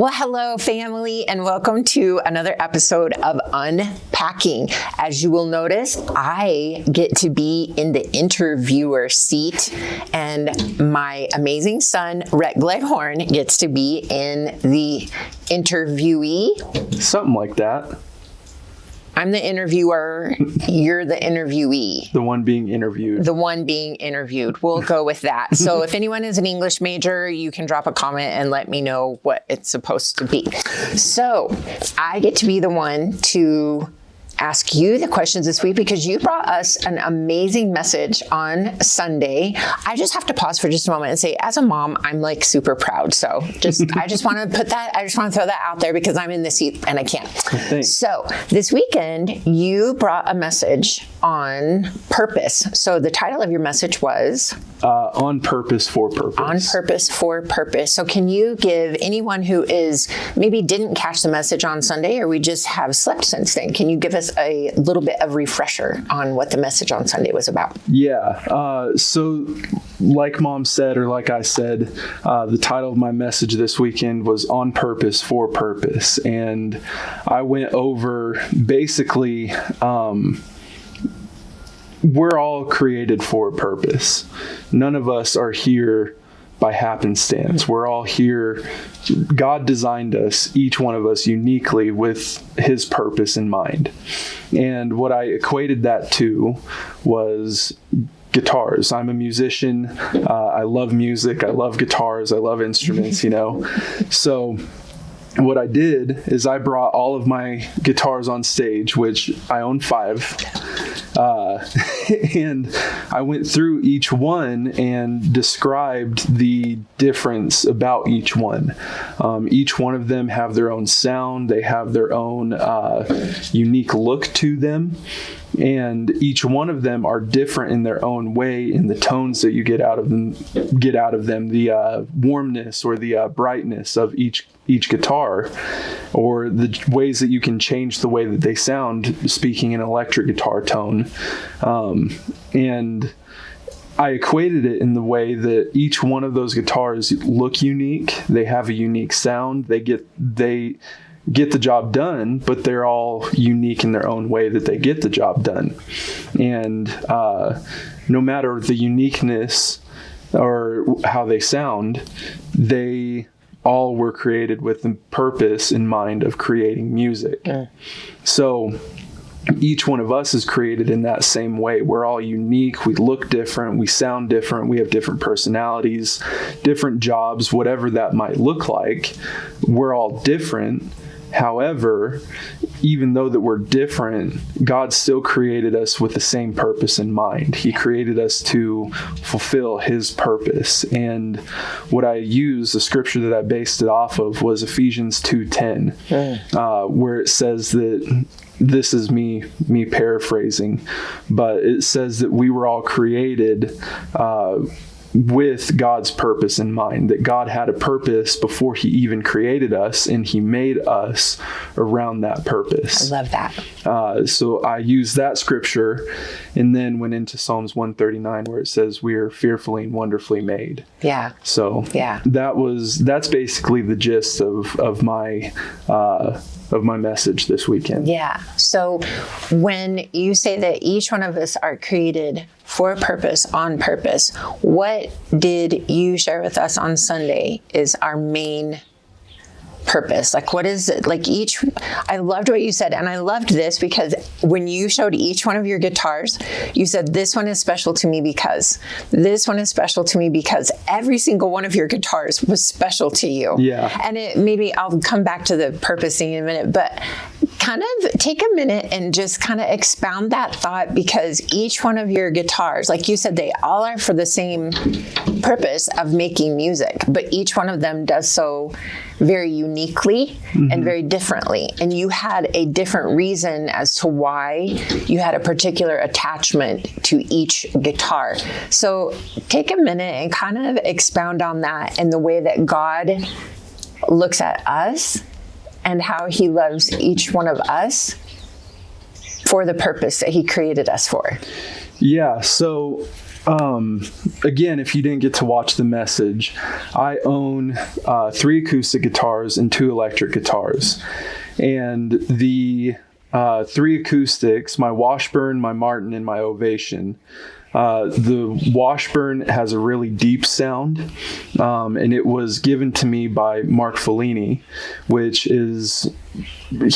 Well, hello, family, and welcome to another episode of Unpacking. As you will notice, I get to be in the interviewer seat, and my amazing son, Rhett Gleghorn, gets to be in the interviewee. Something like that. I'm the interviewer, you're the interviewee. The one being interviewed. The one being interviewed. We'll go with that. So if anyone is an English major, you can drop a comment and let me know what it's supposed to be. So I get to be the one to ask you the questions this week because you brought us an amazing message on Sunday. I just have to pause for just a moment and say, as a mom, I'm like super proud. So I just want to throw that out there because I'm in the seat and I can't. Thanks. So this weekend, you brought a message on purpose. So the title of your message was? On Purpose for Purpose. On Purpose for Purpose. So can you give anyone who maybe didn't catch the message on Sunday, or we just have slept since then, can you give us a little bit of refresher on what the message on Sunday was about? Yeah. So like Mom said, or like I said, the title of my message this weekend was On Purpose for Purpose. And I went over basically, we're all created for a purpose. None of us are here by happenstance. We're all here. God designed us, each one of us, uniquely with his purpose in mind. And what I equated that to was guitars. I'm a musician. I love music. I love guitars. I love instruments, So what I did is I brought all of my guitars on stage, which I own 5. And I went through each one and described the difference about each one. Each one of them have their own sound. They have their own unique look to them. And each one of them are different in their own way in the tones that you get out of them, the warmness or the brightness of each guitar, or the ways that you can change the way that they sound, speaking an electric guitar tone. And I equated it in the way that each one of those guitars look unique. They have a unique sound. They get the job done, but they're all unique in their own way that they get the job done. And no matter the uniqueness or how they sound, they all were created with the purpose in mind of creating music. Yeah. So each one of us is created in that same way. We're all unique. We look different. We sound different. We have different personalities, different jobs, whatever that might look like. We're all different. However, even though that we're different, God still created us with the same purpose in mind. He created us to fulfill his purpose. And what I used, the scripture that I based it off of, was Ephesians 2:10, where it says that, this is me paraphrasing, but it says that we were all created with God's purpose in mind, that God had a purpose before he even created us, and he made us around that purpose. I love that. So I used that scripture and then went into Psalms 139 where it says we are fearfully and wonderfully made. Yeah. So yeah, that's basically the gist of my message this weekend. Yeah. So when you say that each one of us are created for a purpose, on purpose, what did you share with us on Sunday is our main purpose? Like, what is it? Like I loved what you said. And I loved this because when you showed each one of your guitars, you said, this one is special to me because, this one is special to me because every single one of your guitars was special to you. Yeah. And maybe I'll come back to the purpose thing in a minute, but kind of take a minute and just kind of expound that thought, because each one of your guitars, like you said, they all are for the same purpose of making music, but each one of them does so very uniquely and very differently. And you had a different reason as to why you had a particular attachment to each guitar. So take a minute and kind of expound on that and the way that God looks at us and how he loves each one of us for the purpose that he created us for. Yeah. So Again, if you didn't get to watch the message, I own 3 acoustic guitars and 2 electric guitars. And the 3 acoustics, my Washburn, my Martin, and my Ovation. The Washburn has a really deep sound, and it was given to me by Mark Fellini,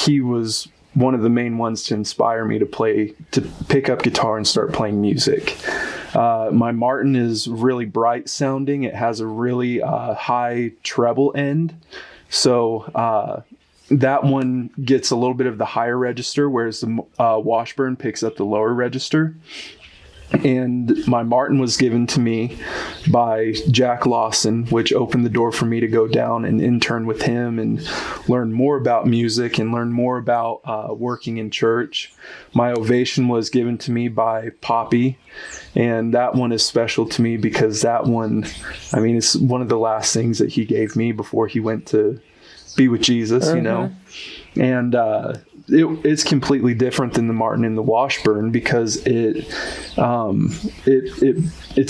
he was one of the main ones to inspire me to pick up guitar and start playing music. My Martin is really bright sounding. It has a really high treble end. So that one gets a little bit of the higher register, whereas the Washburn picks up the lower register. And my Martin was given to me by Jack Lawson, which opened the door for me to go down and intern with him and learn more about music and learn more about working in church. My Ovation was given to me by Poppy, and that one is special to me because that one, I mean, it's one of the last things that he gave me before he went to be with Jesus, you know. And it's completely different than the Martin and the Washburn because it's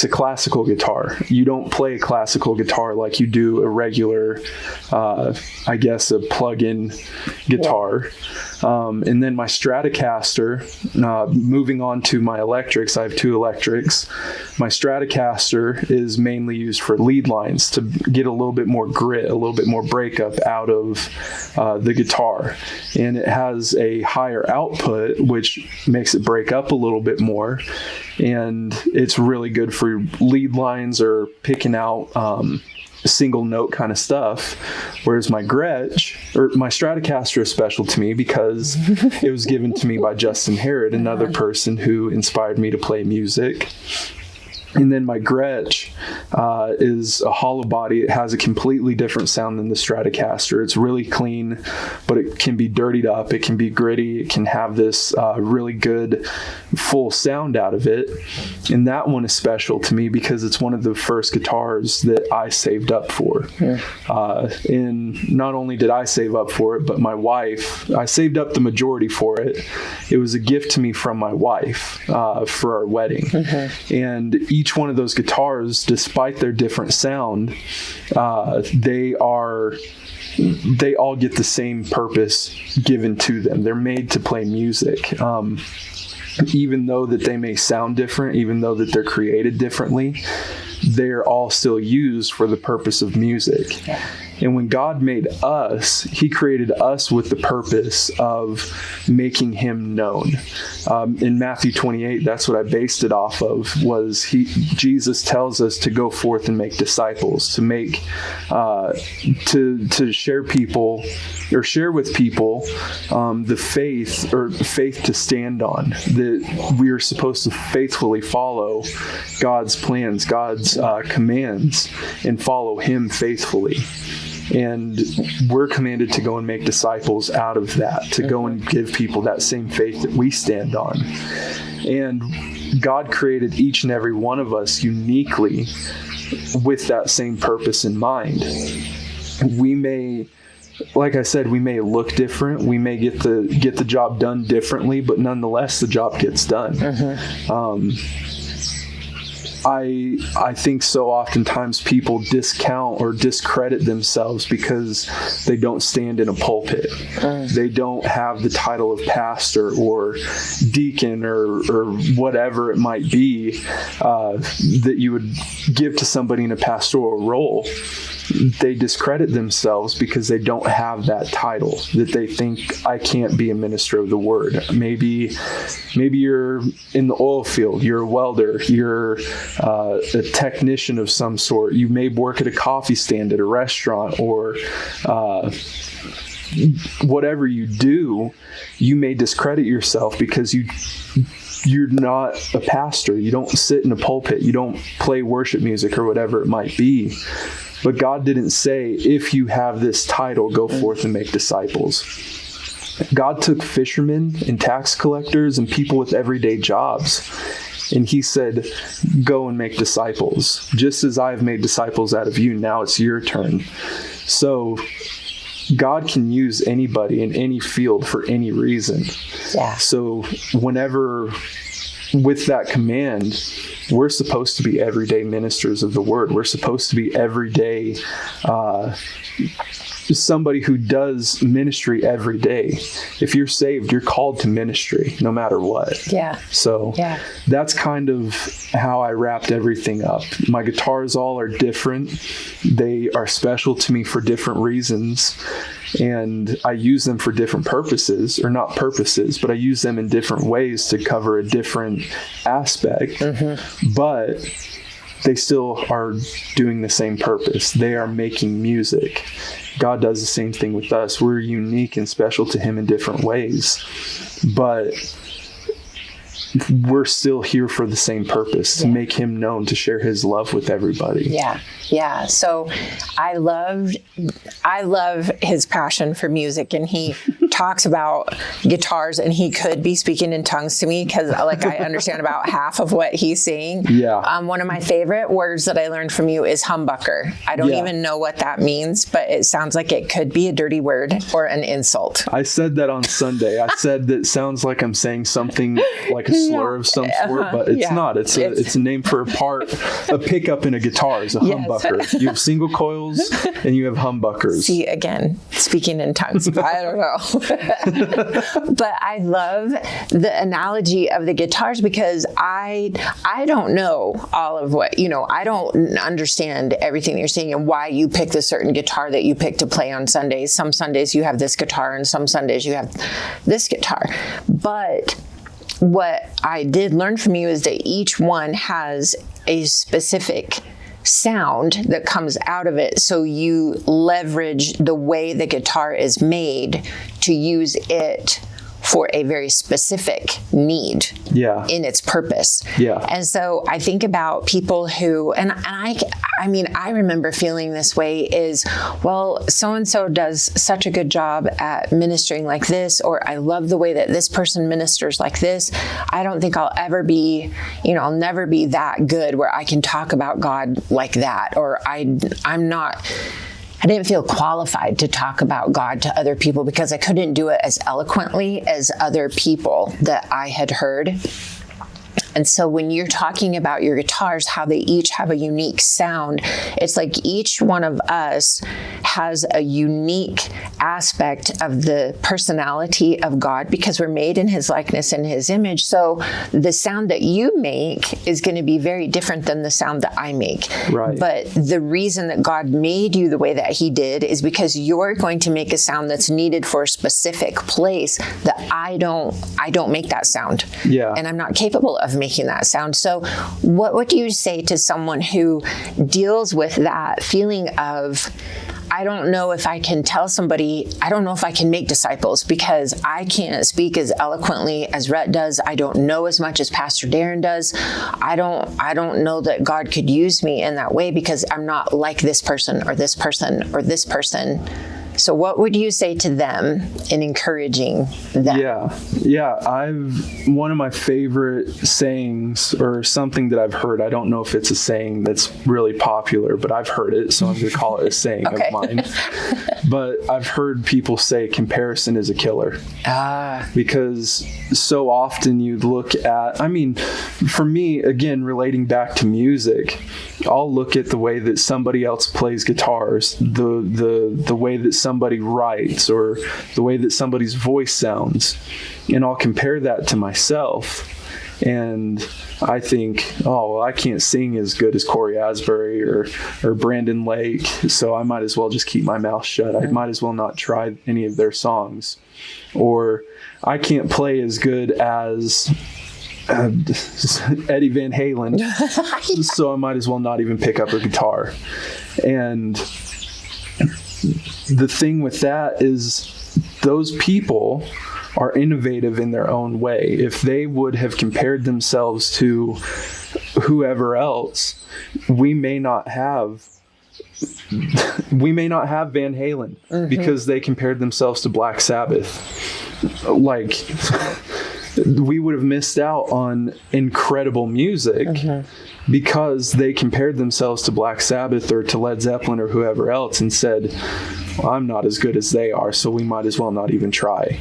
a classical guitar. You don't play a classical guitar like you do a regular, I guess, a plug-in guitar. And then my Stratocaster, moving on to my electrics, I have 2 electrics. My Stratocaster is mainly used for lead lines to get a little bit more grit, a little bit more breakup out of the guitar. And it has a higher output, which makes it break up a little bit more. And it's really good for lead lines or picking out single note kind of stuff, whereas my Gretsch or my Stratocaster is special to me because it was given to me by Justin Harrod, another person who inspired me to play music. And then my Gretsch is a hollow body. It has a completely different sound than the Stratocaster. It's really clean, but it can be dirtied up. It can be gritty. It can have this really good full sound out of it. And that one is special to me because it's one of the first guitars that I saved up for. Yeah. And not only did I save up for it, but my wife, I saved up the majority for it. It was a gift to me from my wife for our wedding. Mm-hmm. And each one of those guitars, despite their different sound, they all get the same purpose given to them. They're made to play music. Even though that they may sound different, even though that they're created differently, they're all still used for the purpose of music. Yeah. And when God made us, he created us with the purpose of making him known. In Matthew 28, that's what I based it off of, was Jesus tells us to go forth and make disciples, to make, to share people or share with people the faith to stand on, that we are supposed to faithfully follow God's plans, God's commands, and follow him faithfully. And we're commanded to go and make disciples out of that, to go and give people that same faith that we stand on. And God created each and every one of us uniquely with that same purpose in mind. We may, like I said, we may look different. We may get the job done differently, but nonetheless, the job gets done. Mm-hmm. I think so oftentimes people discount or discredit themselves because they don't stand in a pulpit. They don't have the title of pastor or deacon or whatever it might be that you would give to somebody in a pastoral role. They discredit themselves because they don't have that title, that they think, I can't be a minister of the word. Maybe you're in the oil field, you're a welder, you're a technician of some sort. You may work at a coffee stand at a restaurant, or whatever you do, you may discredit yourself because you're not a pastor. You don't sit in a pulpit. You don't play worship music or whatever it might be. But God didn't say, if you have this title, go forth and make disciples. God took fishermen and tax collectors and people with everyday jobs, and he said, go and make disciples. Just as I have made disciples out of you, now it's your turn. So God can use anybody in any field for any reason. Yeah. So whenever, with that command, we're supposed to be everyday ministers of the word. We're supposed to be everyday somebody who does ministry every day. If you're saved, you're called to ministry no matter what. Yeah. So that's kind of how I wrapped everything up. My guitars all are different. They are special to me for different reasons. And I use them for different purposes, or not purposes, but I use them in different ways to cover a different aspect. But they still are doing the same purpose. They are making music. God does the same thing with us. We're unique and special to him in different ways, but we're still here for the same purpose, to make him known, to share his love with everybody. Yeah. So I love his passion for music, and he talks about guitars, and he could be speaking in tongues to me because I understand about half of what he's saying. Yeah. One of my favorite words that I learned from you is humbucker. I don't even know what that means, but it sounds like it could be a dirty word or an insult. I said that on Sunday. I said that sounds like I'm saying something like a slur of some sort, but it's not. It's a name for a pickup in a guitar is a humbucker. You have single coils and you have humbuckers. See, again, speaking in tongues. I don't know. But I love the analogy of the guitars because I don't know all of what, I don't understand everything that you're saying and why you pick the certain guitar that you pick to play on Sundays. Some Sundays you have this guitar and some Sundays you have this guitar. But what I did learn from you is that each one has a specific sound that comes out of it. So you leverage the way the guitar is made to use it for a very specific need in its purpose. And so I think about people who, and I remember feeling this way is, well, so-and-so does such a good job at ministering like this, or I love the way that this person ministers like this. I don't think I'll ever be, I'll never be that good where I can talk about God like that, or I didn't feel qualified to talk about God to other people because I couldn't do it as eloquently as other people that I had heard. And so when you're talking about your guitars, how they each have a unique sound, it's like each one of us has a unique aspect of the personality of God because we're made in his likeness and his image. So the sound that you make is going to be very different than the sound that I make. Right. But the reason that God made you the way that he did is because you're going to make a sound that's needed for a specific place that I don't make that sound. And I'm not capable of making that sound. So what do you say to someone who deals with that feeling of, I don't know if I can tell somebody, I don't know if I can make disciples because I can't speak as eloquently as Rhett does. I don't know as much as Pastor Darren does. I don't know that God could use me in that way because I'm not like this person or this person or this person. So what would you say to them in encouraging them? One of my favorite sayings, or something that I've heard, I don't know if it's a saying that's really popular, but I've heard it, so I'm going to call it a saying of mine. But I've heard people say comparison is a killer. Because so often you look at, for me, again, relating back to music, I'll look at the way that somebody else plays guitars, the way that somebody writes, or the way that somebody's voice sounds, and I'll compare that to myself. And I think, I can't sing as good as Corey Asbury or Brandon Lake, so I might as well just keep my mouth shut. I might as well not try any of their songs. Or I can't play as good as Eddie Van Halen, so I might as well not even pick up a guitar. And the thing with that is those people are innovative in their own way. If they would have compared themselves to whoever else, we may not have Van Halen because they compared themselves to Black Sabbath. We would have missed out on incredible music because they compared themselves to Black Sabbath or to Led Zeppelin or whoever else and said, well, I'm not as good as they are, so we might as well not even try.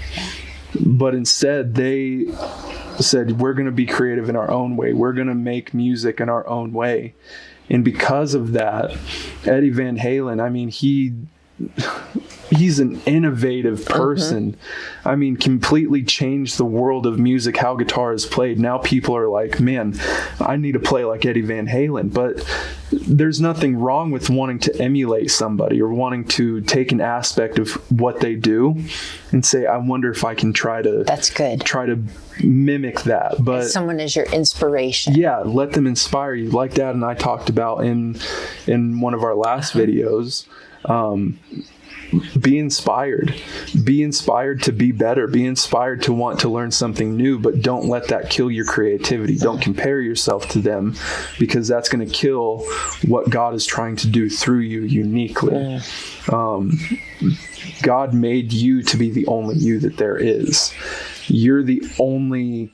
But instead, they said, we're going to be creative in our own way. We're going to make music in our own way. And because of that, Eddie Van Halen, I mean, he's an innovative person. I mean, completely changed the world of music, how guitar is played. Now people are like, man, I need to play like Eddie Van Halen. But there's nothing wrong with wanting to emulate somebody or wanting to take an aspect of what they do and say, I wonder if I can try to mimic that. But someone is your inspiration. Yeah, let them inspire you, like Dad and I talked about in one of our last videos. Be inspired to be better, be inspired to want to learn something new, but don't let that kill your creativity. Don't compare yourself to them, because that's going to kill what God is trying to do through you uniquely. God made you to be the only you that there is. You're the only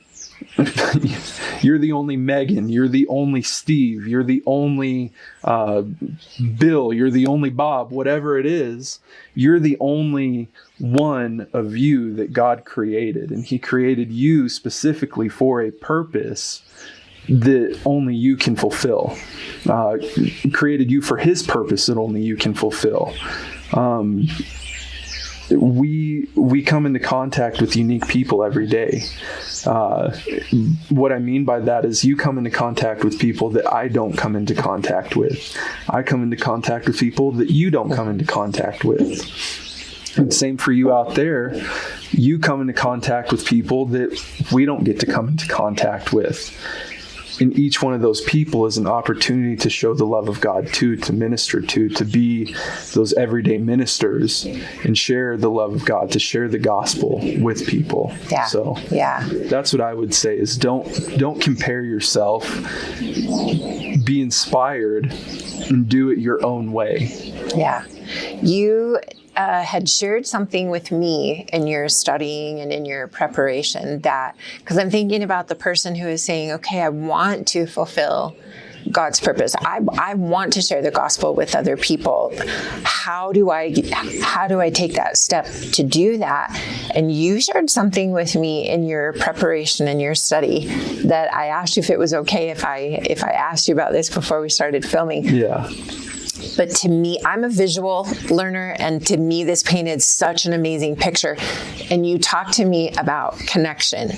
Megan, you're the only Steve, you're the only Bill, you're the only Bob, whatever it is, you're the only one of you that God created. And he created you specifically for a purpose that only you can fulfill. Created you for his purpose that only you can fulfill. We come into contact with unique people every day. What I mean by that is you come into contact with people that I don't come into contact with. I come into contact with people that you don't come into contact with. And same for you out there. You come into contact with people that we don't get to come into contact with. And each one of those people is an opportunity to show the love of God to minister to be those everyday ministers and share the love of God, to share the gospel with people. Yeah. So that's what I would say is don't compare yourself. Be inspired and do it your own way. Yeah. You had shared something with me in your studying and in your preparation that, because I'm thinking about the person who is saying, okay, I want to fulfill God's purpose. I want to share the gospel with other people. How do I take that step to do that? And you shared something with me in your preparation and your study that I asked you if it was okay if I asked you about this before we started filming. Yeah. But to me, I'm a visual learner, and to me, this painted such an amazing picture. And you talked to me about connection.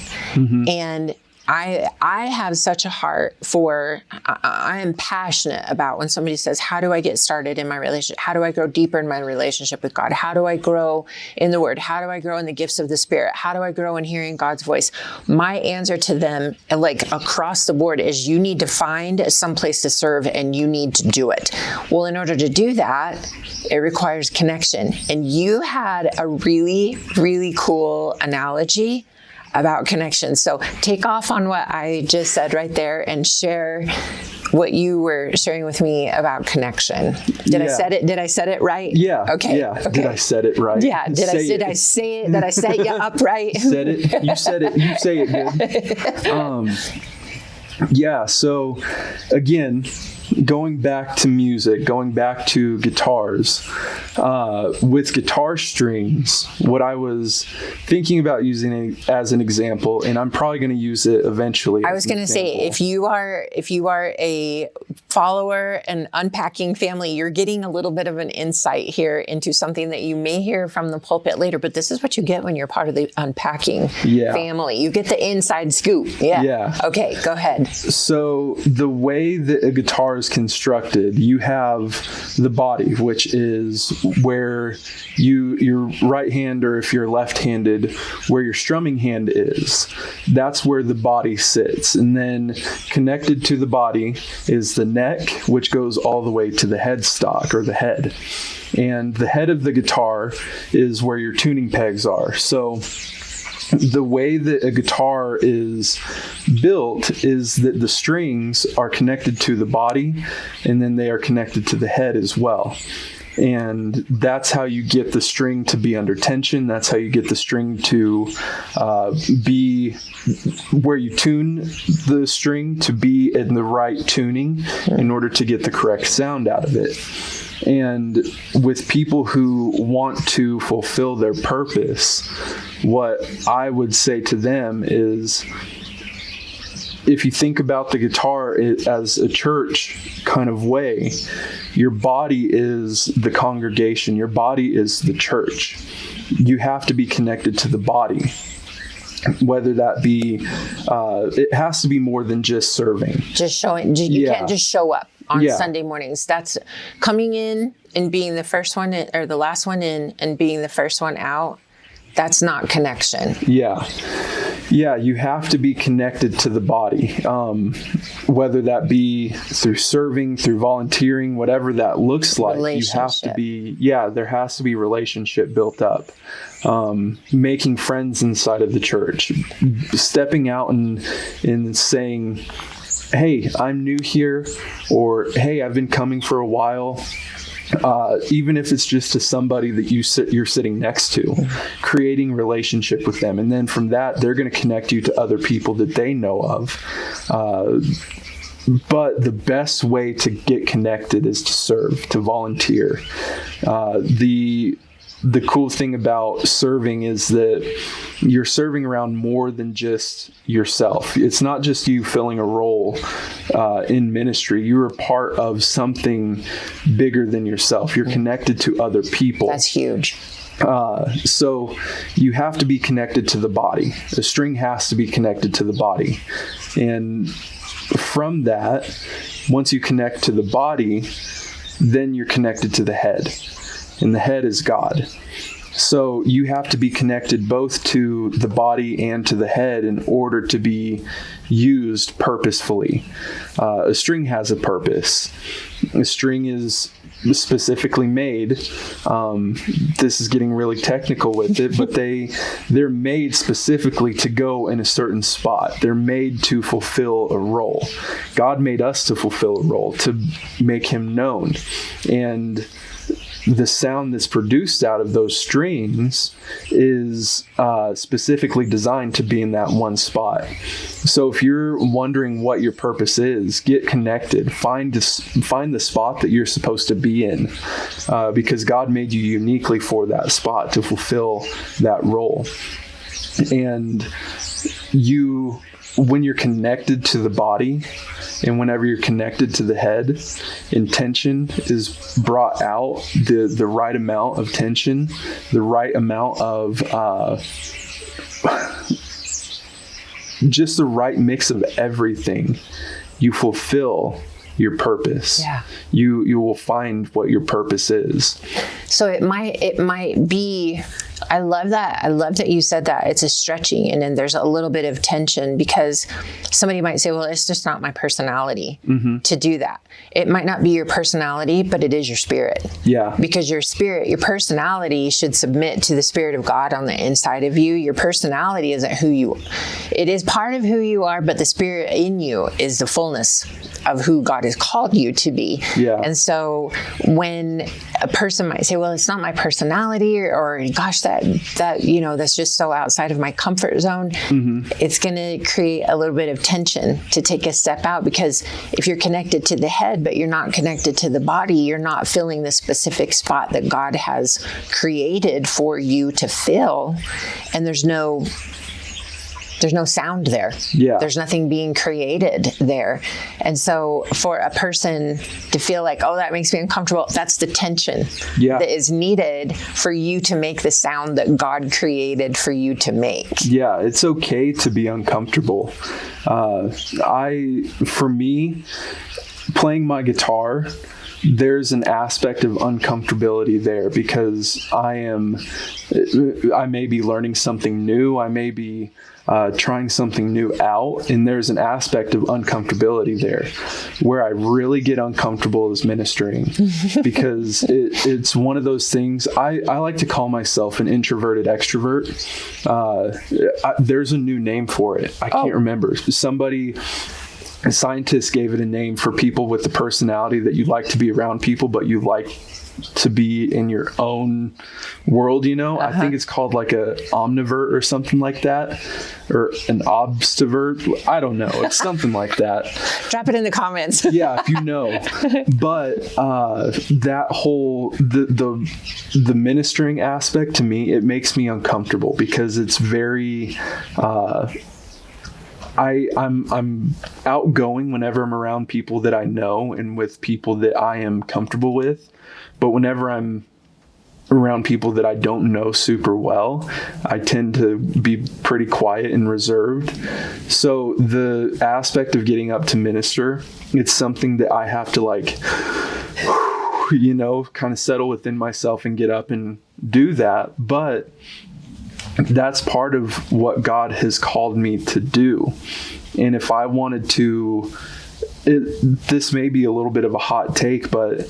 And I have such a heart for, I am passionate about when somebody says, how do I get started in my relationship? How do I grow deeper in my relationship with God? How do I grow in the Word? How do I grow in the gifts of the Spirit? How do I grow in hearing God's voice? My answer to them, like across the board, is you need to find some place to serve and you need to do it. Well, in order to do that, it requires connection. And you had a really, really cool analogy about connection. So take off on what I just said right there and share what you were sharing with me about connection. Did I set it right? Yeah. Okay. Yeah. Okay. Did I set it right? Yeah. Did I say it? Did I set you up right? Said it. You said it. You say it good. Yeah. So again, going back to music, going back to guitars, with guitar strings, what I was thinking about using as an example, and I'm probably going to use it eventually. I was going to say, if you are a follower and Unpacking family, you're getting a little bit of an insight here into something that you may hear from the pulpit later, but this is what you get when you're part of the Unpacking family. You get the inside scoop. Yeah. Okay, go ahead. So the way that a guitar is constructed, you have the body, which is where your right hand, or if you're left-handed, where your strumming hand is. That's where the body sits. And then connected to the body is the neck, which goes all the way to the headstock, or the head. And the head of the guitar is where your tuning pegs are. So the way that a guitar is built is that the strings are connected to the body, and then they are connected to the head as well. And that's how you get the string to be under tension. That's how you get the string to be where you tune the string to be in the right tuning in order to get the correct sound out of it. And with people who want to fulfill their purpose, what I would say to them is, if you think about the guitar as a church kind of way, your body is the congregation. Your body is the church. You have to be connected to the body. Whether that be, it has to be more than just serving. Just showing. You can't just show up on Sunday mornings. That's coming in and being the first one in, or the last one in and being the first one out. That's not connection. Yeah. Yeah, you have to be connected to the body, whether that be through serving, through volunteering, whatever that looks like. You have to be, there has to be relationship built up. Making friends inside of the church, stepping out and saying, hey, I'm new here, or hey, I've been coming for a while. Even if it's just to somebody that you're sitting next to, creating relationship with them. And then from that, they're going to connect you to other people that they know of. But the best way to get connected is to serve, to volunteer. The cool thing about serving is that you're serving around more than just yourself. It's not just you filling a role in ministry. You're a part of something bigger than yourself. You're connected to other people. That's huge. So you have to be connected to the body. The string has to be connected to the body. And from that, once you connect to the body, then you're connected to the head. And the head is God. So you have to be connected both to the body and to the head in order to be used purposefully. A string has a purpose. A string is specifically made. This is getting really technical with it, but they're made specifically to go in a certain spot. They're made to fulfill a role. God made us to fulfill a role, to make him known. And the sound that's produced out of those strings is specifically designed to be in that one spot. So if you're wondering what your purpose is, get connected. Find the spot that you're supposed to be in, because God made you uniquely for that spot to fulfill that role. And when you're connected to the body, and whenever you're connected to the head, intention is brought out, the right amount of tension, the right amount of just the right mix of everything. You fulfill your purpose. Yeah. You will find what your purpose is. So it might be, I love that. I love that you said that. It's a stretching, and then there's a little bit of tension, because somebody might say, well, it's just not my personality to do that. It might not be your personality, but it is your spirit. Yeah. Because your spirit, your personality should submit to the Spirit of God on the inside of you. Your personality isn't it is part of who you are, but the Spirit in you is the fullness of who God has called you to be. Yeah. And so when a person might say, well, it's not my personality, or gosh, that's just so outside of my comfort zone. It's going to create a little bit of tension to take a step out, because if you're connected to the head, but you're not connected to the body, you're not filling the specific spot that God has created for you to fill. And there's no sound there. Yeah. There's nothing being created there. And so for a person to feel like, oh, that makes me uncomfortable, that's the tension that is needed for you to make the sound that God created for you to make. Yeah, it's okay to be uncomfortable. For me, playing my guitar, there's an aspect of uncomfortability there, because I may be learning something new. I may be trying something new out, and there's an aspect of uncomfortability there. Where I really get uncomfortable is ministering, because it's one of those things. I like to call myself an introverted extrovert. There's a new name for it. I can't remember. A scientist gave it a name for people with the personality that you like to be around people, but you like to be in your own world, you know. I think it's called like a omnivert or something like that, or an obstavert. I don't know. It's something like that. Drop it in the comments. Yeah, if you know. But that whole the ministering aspect, to me, it makes me uncomfortable because it's very I'm outgoing whenever I'm around people that I know and with people that I am comfortable with. But whenever I'm around people that I don't know super well, I tend to be pretty quiet and reserved. So the aspect of getting up to minister, it's something that I have to like, you know, kind of settle within myself and get up and do that. But that's part of what God has called me to do. And if I wanted to, this may be a little bit of a hot take, but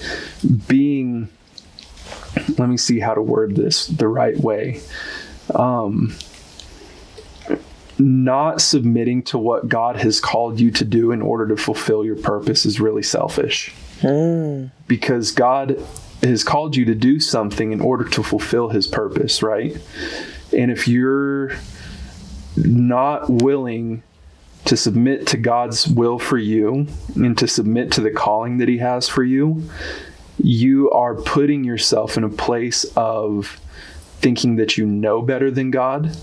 let me see how to word this the right way. Not submitting to what God has called you to do in order to fulfill your purpose is really selfish. Because God has called you to do something in order to fulfill his purpose, right? And if you're not willing to submit to God's will for you and to submit to the calling that he has for you, you are putting yourself in a place of thinking that you know better than God.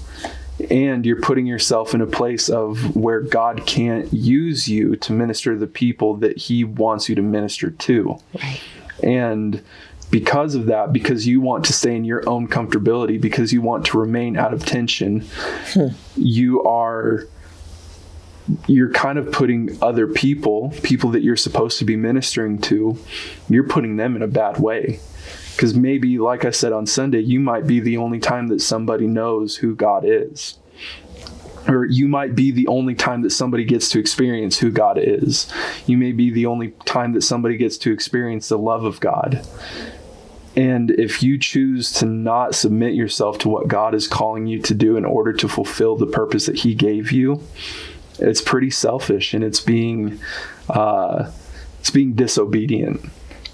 And you're putting yourself in a place of where God can't use you to minister to the people that he wants you to minister to. Right. And because of that, because you want to stay in your own comfortability, because you want to remain out of tension, you're kind of putting other people that you're supposed to be ministering to, you're putting them in a bad way. Because maybe, like I said on Sunday, you might be the only time that somebody knows who God is. Or you might be the only time that somebody gets to experience who God is. You may be the only time that somebody gets to experience the love of God. And if you choose to not submit yourself to what God is calling you to do in order to fulfill the purpose that he gave you, it's pretty selfish, and it's being disobedient.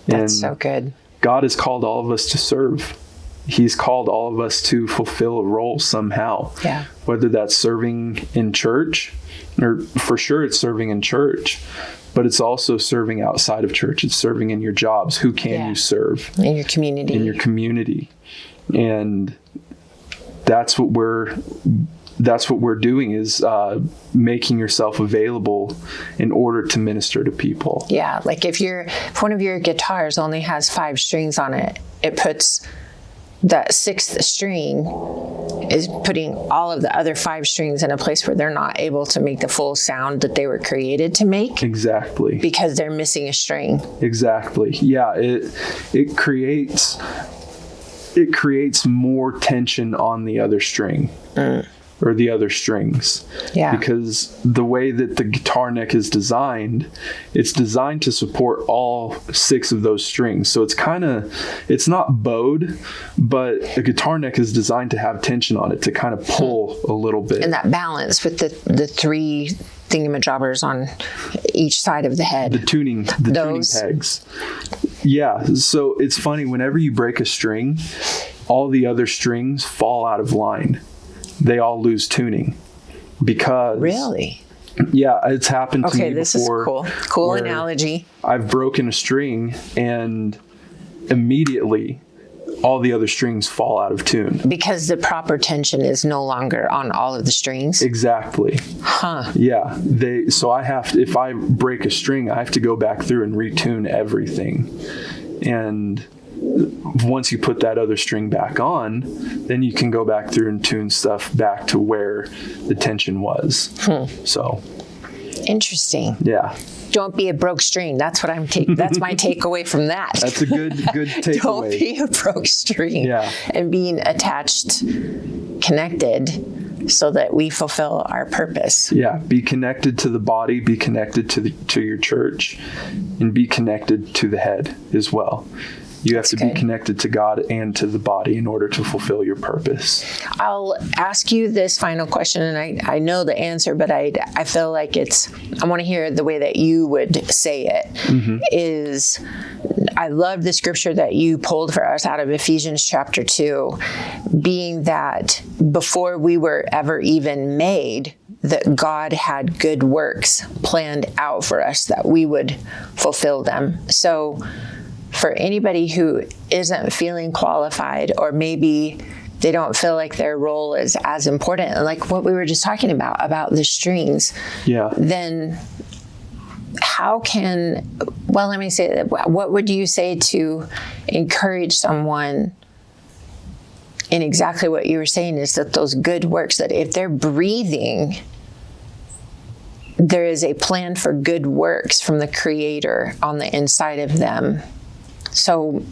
That's so good. God has called all of us to serve. He's called all of us to fulfill a role somehow. Yeah. Whether that's serving in church, or for sure it's serving in church, but it's also serving outside of church. It's serving in your jobs. Who can you serve? In your community. In your community. And that's what we're doing, is making yourself available in order to minister to people. Yeah. Like if one of your guitars only has 5 strings on it, it puts that 6th string is putting all of the other 5 strings in a place where they're not able to make the full sound that they were created to make. Exactly. Because they're missing a string. Exactly. Yeah. It creates more tension on the other string. Or the other strings. Yeah. Because the way that the guitar neck is designed, it's designed to support all 6 of those strings. So it's not bowed, but a guitar neck is designed to have tension on it, to kind of pull a little bit. And that balance with the 3 thingamajobbers on each side of the head. The tuning pegs. Yeah. So it's funny, whenever you break a string, all the other strings fall out of line. They all lose tuning because... Really? Yeah, it's happened to me before. Okay, this is cool. Cool analogy. I've broken a string and immediately all the other strings fall out of tune. Because the proper tension is no longer on all of the strings? Exactly. Huh. Yeah. So I have to, if I break a string, I have to go back through and retune everything. And once you put that other string back on, then you can go back through and tune stuff back to where the tension was. So interesting. Yeah. Don't be a broke string. That's what that's my takeaway from that. That's a good takeaway. Don't be a broke string. Yeah. And being attached, connected, so that we fulfill our purpose. Yeah. Be connected to the body, be connected to your church, and be connected to the head as well. You have to be connected to God and to the body in order to fulfill your purpose. I'll ask you this final question, and I know the answer, but I feel like I want to hear the way that you would say it. Is I love the scripture that you pulled for us out of Ephesians chapter 2, being that before we were ever even made, that God had good works planned out for us, that we would fulfill them. So for anybody who isn't feeling qualified, or maybe they don't feel like their role is as important, like what we were just talking about the strings, then how can, well, let me say that, what would you say to encourage someone in exactly what you were saying, is that those good works, that if they're breathing, there is a plan for good works from the Creator on the inside of them. So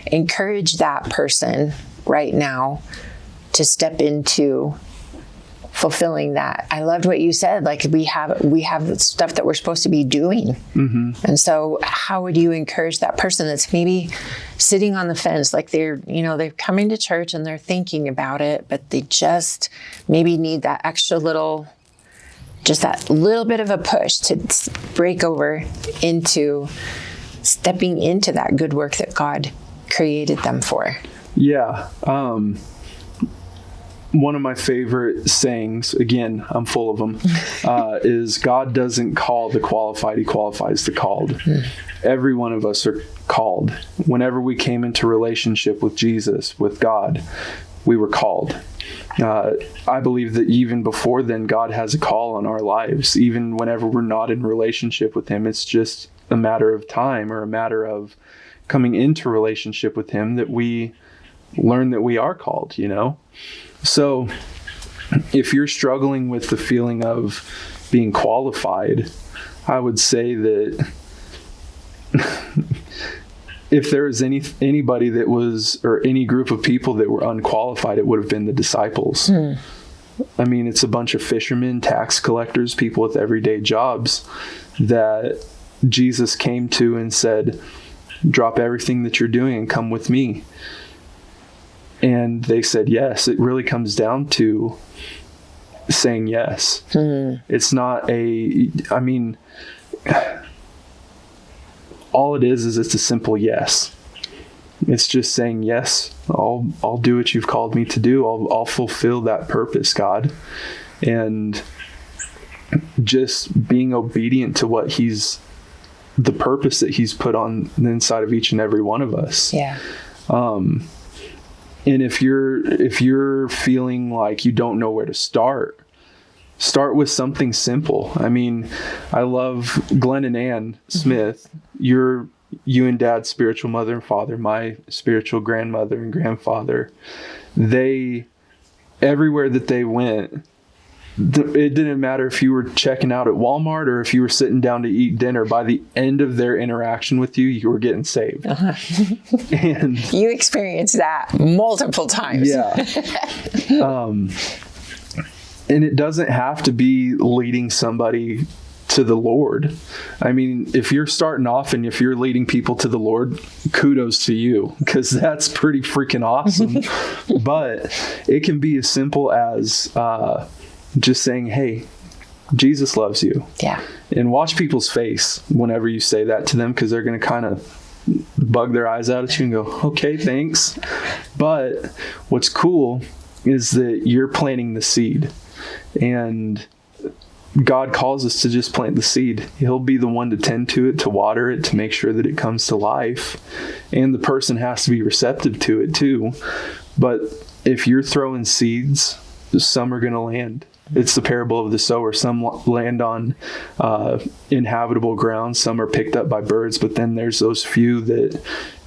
encourage that person right now to step into fulfilling that. I loved what you said. Like we have stuff that we're supposed to be doing. And so how would you encourage that person that's maybe sitting on the fence, like they're coming to church and they're thinking about it, but they just maybe need that extra little, just that little bit of a push to break over into stepping into that good work that God created them for? Yeah. One of my favorite sayings, again, I'm full of them, is God doesn't call the qualified, he qualifies the called. Every one of us are called. Whenever we came into relationship with Jesus, with God, we were called. I believe that even before then, God has a call on our lives. Even whenever we're not in relationship with him, it's just a matter of time, or a matter of coming into relationship with him, that we learn that we are called, So if you're struggling with the feeling of being qualified, I would say that if there was anybody that was, or any group of people that were unqualified, it would have been the disciples. I mean, it's a bunch of fishermen, tax collectors, people with everyday jobs that Jesus came to and said, drop everything that you're doing and come with me. And they said yes. It really comes down to saying yes. It's not all it is it's a simple yes. It's just saying, yes, I'll do what you've called me to do. I'll fulfill that purpose, God. And just being obedient to what the purpose that he's put on the inside of each and every one of us. Yeah. And if you're feeling like you don't know where to start with something simple. I mean, I love Glenn and Ann Smith. You and Dad's spiritual mother and father, my spiritual grandmother and grandfather. Everywhere that they went, it didn't matter if you were checking out at Walmart or if you were sitting down to eat dinner. By the end of their interaction with you, you were getting saved. And you experienced that multiple times. Yeah. And it doesn't have to be leading somebody to the Lord. I mean, if you're starting off and if you're leading people to the Lord, kudos to you, because that's pretty freaking awesome. But it can be as simple as just saying, hey, Jesus loves you. Yeah. And watch people's face whenever you say that to them, because they're going to kind of bug their eyes out at you and go, okay, thanks. But what's cool is that you're planting the seed. And God calls us to just plant the seed. He'll be the one to tend to it, to water it, to make sure that it comes to life. And the person has to be receptive to it too. But if you're throwing seeds, some are going to land. It's the parable of the sower. Some land on inhabitable ground. Some are picked up by birds. But then there's those few that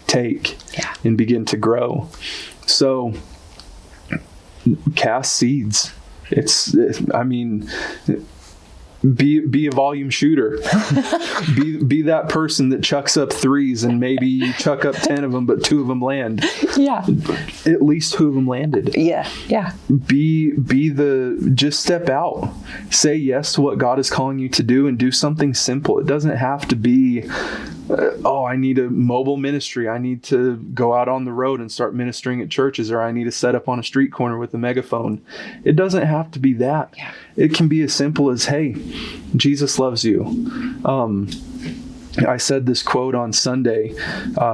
take and begin to grow. So cast seeds. Be a volume shooter. be that person that chucks up threes and maybe you chuck up 10 of them, but 2 of them land. Yeah. At least 2 of them landed. Yeah. Yeah. Just step out. Say yes to what God is calling you to do and do something simple. It doesn't have to be, I need a mobile ministry. I need to go out on the road and start ministering at churches, or I need to set up on a street corner with a megaphone. It doesn't have to be that. Yeah. It can be as simple as, hey, Jesus loves you. I said this quote on Sunday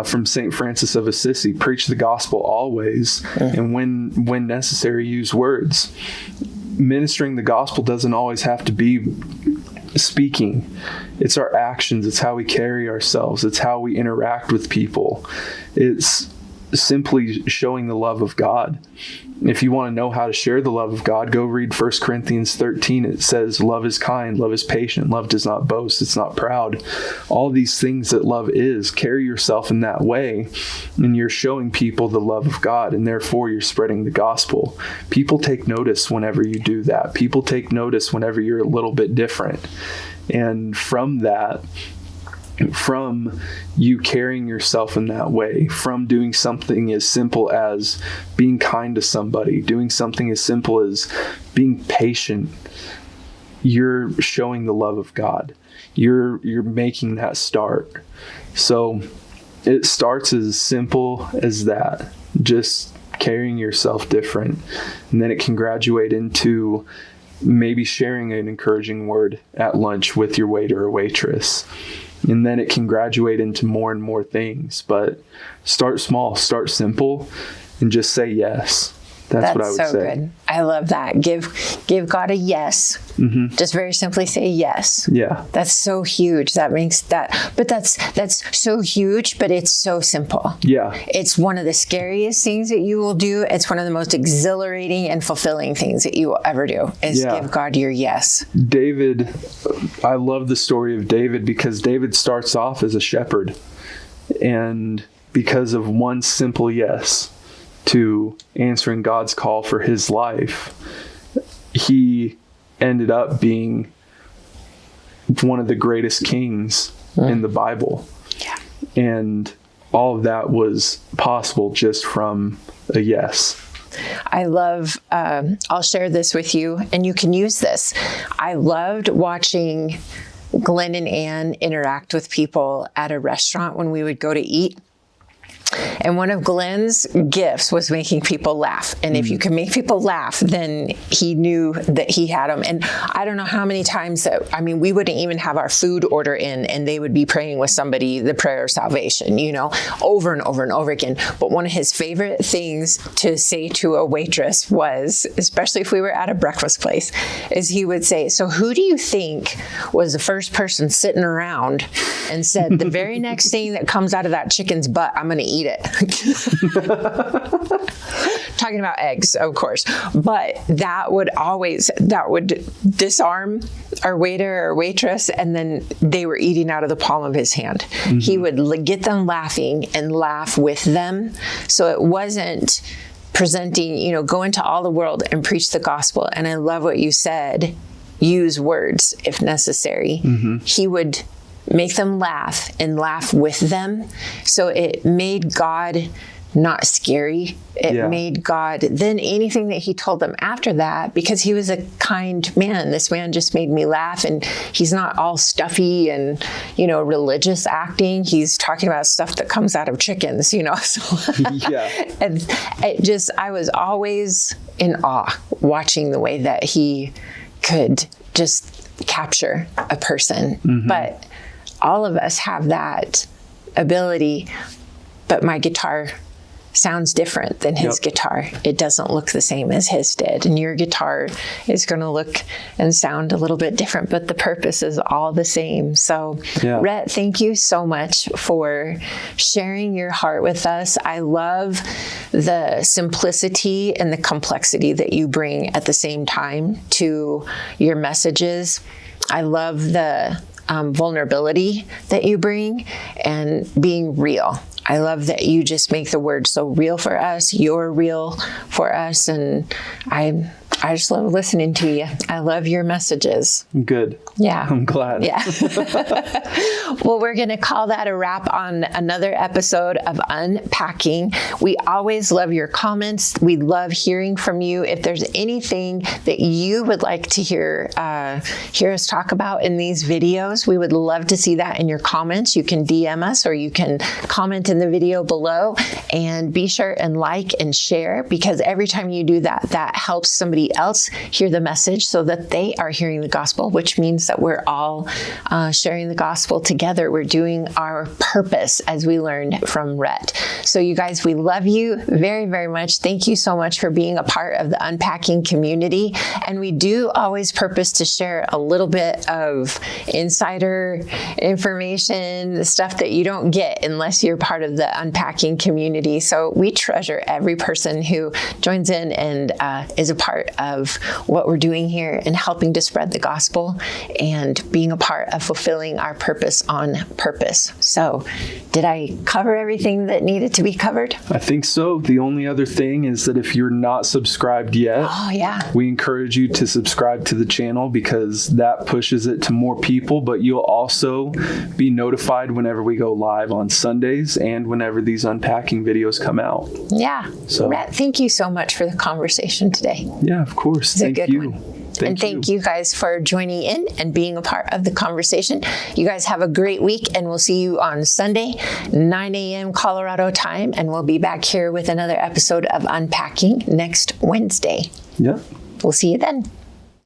from St. Francis of Assisi: preach the gospel always, and when necessary, use words. Ministering the gospel doesn't always have to be speaking. It's our actions. It's how we carry ourselves. It's how we interact with people. It's simply showing the love of God. If you want to know how to share the love of God, go read 1 Corinthians 13. It says, love is kind, love is patient, love does not boast, it's not proud. All these things that love is, carry yourself in that way, and you're showing people the love of God, and therefore you're spreading the gospel. People take notice whenever you do that. People take notice whenever you're a little bit different. And from that, from you carrying yourself in that way, from doing something as simple as being kind to somebody, doing something as simple as being patient, you're showing the love of God. You're making that start. So it starts as simple as that, just carrying yourself different. And then it can graduate into maybe sharing an encouraging word at lunch with your waiter or waitress. And then it can graduate into more and more things. But start small, start simple, and just say yes. That's what I would say. That's so good. I love that. Give God a yes. Mm-hmm. Just very simply say yes. Yeah. That's so huge. That makes that, but that's so huge, but it's so simple. Yeah. It's one of the scariest things that you will do. It's one of the most exhilarating and fulfilling things that you will ever do is give God your yes. David, I love the story of David because David starts off as a shepherd, and because of one simple yes to answering God's call for his life, he ended up being one of the greatest kings in the Bible. Yeah. And all of that was possible just from a yes. I love, I'll share this with you and you can use this. I loved watching Glenn and Ann interact with people at a restaurant when we would go to eat. And one of Glenn's gifts was making people laugh. And if you can make people laugh, then he knew that he had them. And I don't know how many times we wouldn't even have our food order in and they would be praying with somebody the prayer of salvation, over and over and over again. But one of his favorite things to say to a waitress was, especially if we were at a breakfast place, is he would say, so who do you think was the first person sitting around and said, the very next thing that comes out of that chicken's butt, I'm going to eat it. Talking about eggs, of course, but that would disarm our waiter or waitress, and then they were eating out of the palm of his hand. Mm-hmm. He would get them laughing and laugh with them. So it wasn't presenting, go into all the world and preach the gospel. And I love what you said, use words if necessary. Mm-hmm. He would make them laugh and laugh with them. So it made God not scary. It made God, then anything that he told them after that, because he was a kind man, this man just made me laugh, and he's not all stuffy and, religious acting. He's talking about stuff that comes out of chickens, so, and I was always in awe watching the way that he could just capture a person. Mm-hmm. But all of us have that ability, but my guitar sounds different than his guitar. It doesn't look the same as his did. And your guitar is going to look and sound a little bit different, but the purpose is all the same. So, Rhett, thank you so much for sharing your heart with us. I love the simplicity and the complexity that you bring at the same time to your messages. I love the vulnerability that you bring and being real. I love that you just make the word so real for us. You're real for us. And I just love listening to you. I love your messages. Good. Yeah. I'm glad. Yeah. Well, we're going to call that a wrap on another episode of Unpacking. We always love your comments. We love hearing from you. If there's anything that you would like to hear us talk about in these videos, we would love to see that in your comments. You can DM us or you can comment in the video below, and be sure and like and share, because every time you do that, that helps somebody else hear the message so that they are hearing the gospel, which means that we're all sharing the gospel together. We're doing our purpose, as we learned from Rhett. So you guys, we love you very, very much. Thank you so much for being a part of the Unpacking community. And we do always purpose to share a little bit of insider information, the stuff that you don't get unless you're part of the Unpacking community. So we treasure every person who joins in and is a part of what we're doing here and helping to spread the gospel and being a part of fulfilling our purpose on purpose. So did I cover everything that needed to be covered? I think so. The only other thing is that if you're not subscribed yet, we encourage you to subscribe to the channel because that pushes it to more people, but you'll also be notified whenever we go live on Sundays and whenever these Unpacking videos come out. Yeah. So, Rhett, thank you so much for the conversation today. Yeah, of course. Thank you. Thank you guys for joining in and being a part of the conversation. You guys have a great week, and we'll see you on Sunday, 9 a.m. Colorado time, and we'll be back here with another episode of Unpacking next Wednesday. Yeah. We'll see you then.